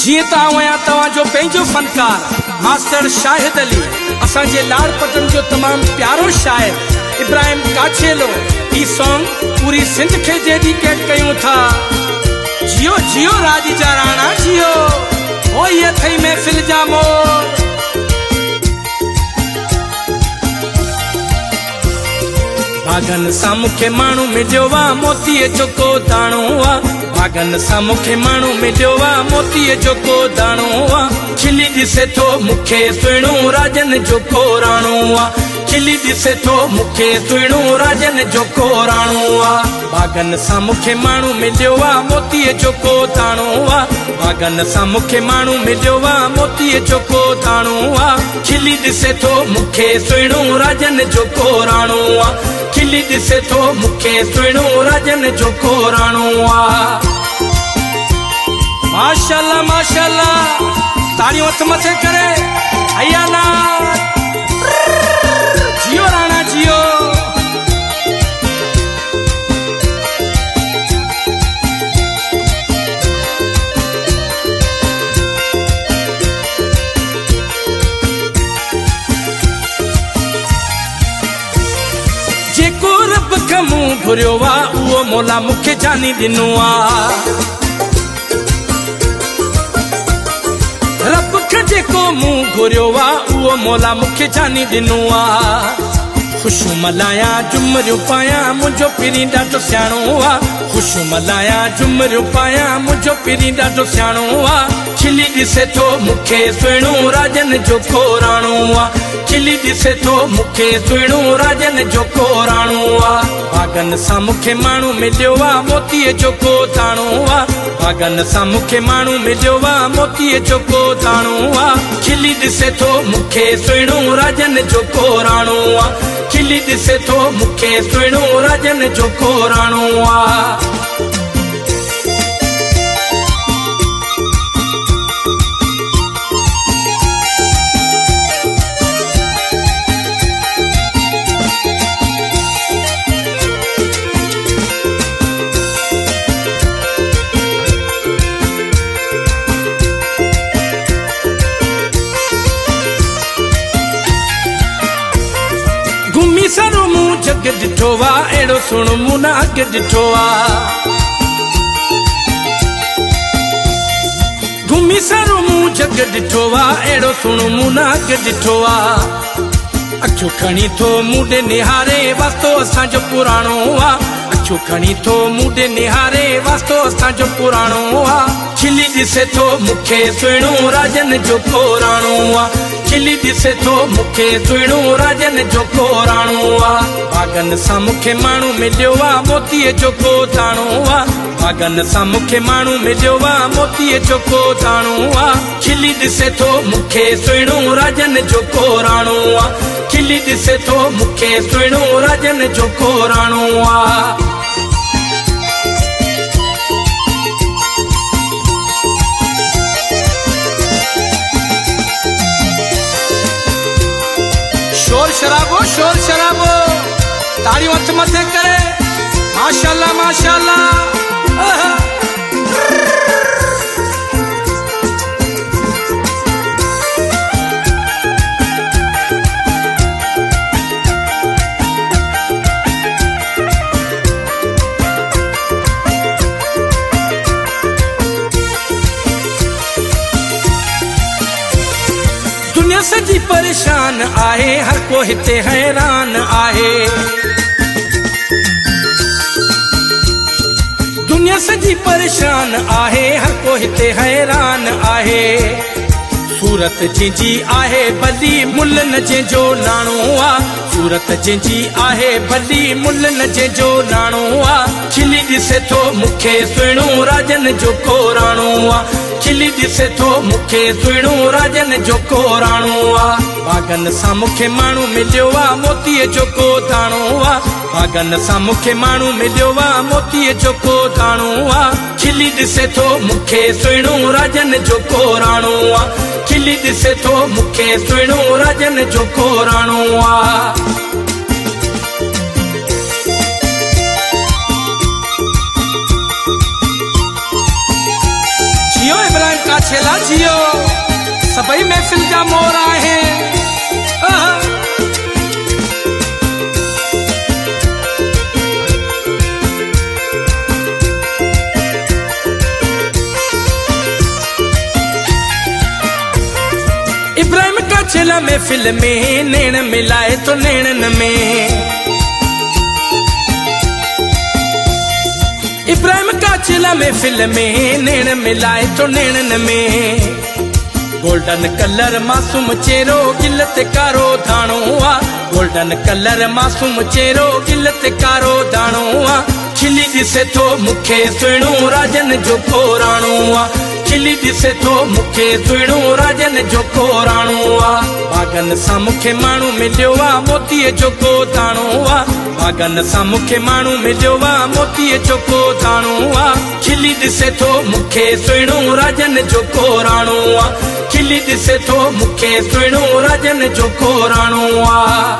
जीअं त आहियां तव्हांजो पंहिंजो फनकार मास्टर शाहिद अली, असांजे लाड़पटन जो तमामु प्यारो शाइर इब्राहिम काछेलो। ही सॉन्ग पूरी सिंध खे डेडिकेट कयूं था। जियो जियो राज जा राणा जियो, ओ ये थई महफिल जा मोर। भागन सां मूंखे माण्हू मिलियो आहे मोतीअ जो को दाणो आहे। भागन सां मूंखे माण्हू मिलियो आहे मोतीअ जो को दाणो आहे। खिली ॾिसे थो मूंखे सुहिणो राजन जो को राणो आहे। खिली ॾिसे थो मूंखे सुहिणो राजन जो को राणो आहे। भागन सां मूंखे माण्हू मिलियो आहे मोतीअ जो को दाणो आहे। भागन सां मूंखे माण्हू मिलियो आहे मोतीअ जो को दाणो आहे। खिली ॾिसे थो मूंखे सुहिणो राजन जो को राणो आहे। खिली ॾिसे थो मूंखे सुहिणो राजन जो को राणो आहे। माशाअल्लाह माशाअल्लाह, ताड़ियूं हथ मथे करे अयाला जियो राणा जियो। जेको रब खां मूं घुरियो आहे उहो मौला मूंखे जानी ॾिनो आहे। रब खां जेको मूं घुरियो आहे उहो मौला मूंखे जानी ॾिनो आहे। ख़ुशियूं मल्हायां झुमरियूं पायां मुंहिंजो पीरी ॾाढो सियाणो आहे। ख़ुशियूं मल्हायां झुमरियूं पायां मुंहिंजो पीरी ॾाढो सियाणो आहे। खिली ॾिसे थो मूंखे सुहिणो राजन जो को राणो आहे। खिली ॾिसे थो मूंखे सुहिणो राजन जो को राणो आहे। भागन सां मूंखे माण्हू मिलियो आहे मोतीअ जो को दाणो आहे। भागन सां मूंखे माण्हू मिलियो आहे मोतीअ जो को दाणो आहे। खिली ॾिसे थो मूंखे सुहिणो राजन जो को राणो आहे। खिली ॾिसे थो मूंखे सुहिणो राजन जो को राणो आहे। घुमी सरो मूं जग ॾिठो आहे, अहिड़ो सुहिणो मूं न अॻु ॾिठो आहे। घुमी सरो मूं जग ॾिठो आहे, अहिड़ो सुहिणो मूं न अॻु ॾिठो आहे। अखियूं खणी थो मूं ॾे निहारे वास्तो असांजो पुराणो आहे। अखियूं खणी थो मूं ॾे निहारे वास्तो असांजो पुराणो आहे। खिली ॾिसे थो मूंखे सुहिणो राजन जो को राणो आहे। खिली ॾिसे थो मूंखे सुहिणो राजन जो को राणो आहे। भागन सां मूंखे माण्हू मिलियो आहे मोतीअ जो को दाणो आहे। भागन सां मूंखे माण्हू मिलियो आहे मोतीअ जो को दाणो आहे। खिली ॾिसे थो मूंखे सुहिणो राजन जो को राणो आहे। खिली ॾिसे थो मूंखे सुहिणो राजन जो को राणो आहे। शोर शराबो, ताड़ियूं हथ मथे करे माशाअल्लाह माशाअल्लाह। दुनिया सॼी परेशान आहे, हर को हिते हैरान आहे। दुनिया सॼी परेशान आहे, हर को हिते हैरान आहे। सूरत जंहिंजी आहे भली मुल न जंहिंजो नाणो आहे। सूरत जंहिंजी आहे भली मुल न जंहिंजो नाणो आहे। खिली ॾिसे थो मूंखे सुहिणो राजन जो को राणो आहे। खिली ॾिसे थो मूंखे सुहिणो राजन जो को राणो आहे। भागन सां मूंखे माण्हू मिलियो आहे मोतीअ जो को दाणो आहे। भागन सां मूंखे माण्हू मिलियो आहे मोतीअ जो को दाणो आहे। खिली ॾिसे थो मूंखे सुहिणो राजन जो को राणो आहे। खिली ॾिसे थो मूंखे सुहिणो राजन जो को राणो आहे। जियो इब्राहिम का छेला जियो सभई महफिल जा मोर आहे। इब्राहिम का छेला महफिल में नैन मिलाए तो नैनन में। इब्राहिम का छेला महफिल में नैन मिलाए तो नैनन में। गोल्डन कलर मासूम चेहरो गिलत कारो दाणो आ। गोल्डन कलर मासूम चेहरो गिलत कारो दाणो आ। खिली दिसे तो मुखे सुणो राजन जो कोराणो आ। खिली दिसे तो मुखे सुणो राजन जो कोराणो आ। भागन सा मुखे माण्हू मिलियो आ मोतीअ जो को दाणो आ। भागन सा मुखे माण्हू मिलियो आ मोतीअ जो को दाणो आ। खिली दिसे तो मुखे सुणो राजन जो कोराणो आ। खिली दिसे तो मुखे सुणो राजन जो कोराणो आ।